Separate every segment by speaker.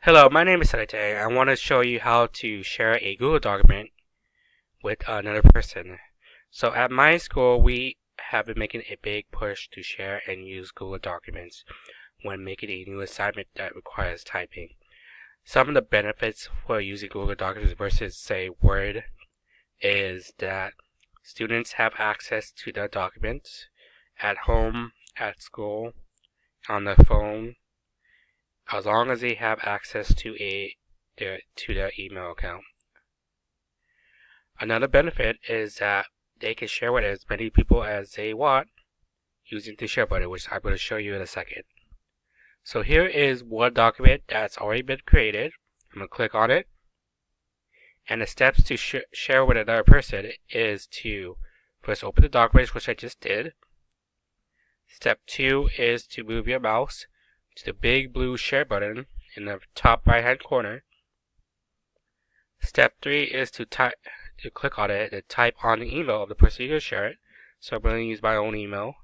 Speaker 1: Hello, my name is Sarate. I want to show you how to share a Google document with another person. So at my school, we have been making a big push to share and use Google Documents when making a new assignment that requires typing. Some of the benefits for using Google Documents versus, say, Word is that students have access to the documents at home, at school, on the phone, as long as they have access to their email account. Another benefit is that they can share with as many people as they want using the share button, which I'm going to show you in a second. So here is one document that's already been created. I'm going to click on it. And the steps to share with another person is to first open the document, which I just did. Step 2 is to move your mouse to the big blue share button in the top right hand corner. Step 3 is to click on it and type on the email of the person you're going to share it. So I'm going to use my own email.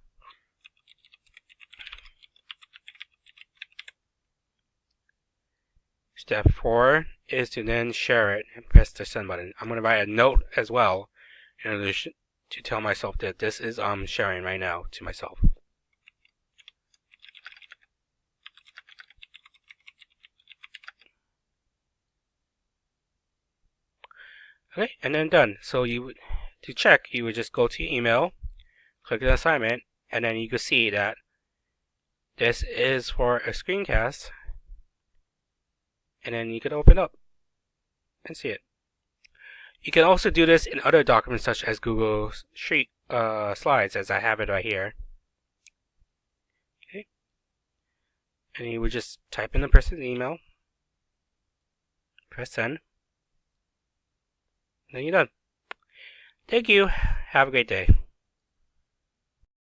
Speaker 1: Step 4 is to then share it and press the send button. I'm going to write a note as well in order to tell myself that this is sharing right now to myself. Okay, and then done. So to check, you would just go to your email, click the assignment, and then you can see that this is for a screencast, and then you can open up and see it. You can also do this in other documents such as Google Slides, as I have it right here. Okay, and you would just type in the person's email, press send. Then you're done. Thank you. Have a great day.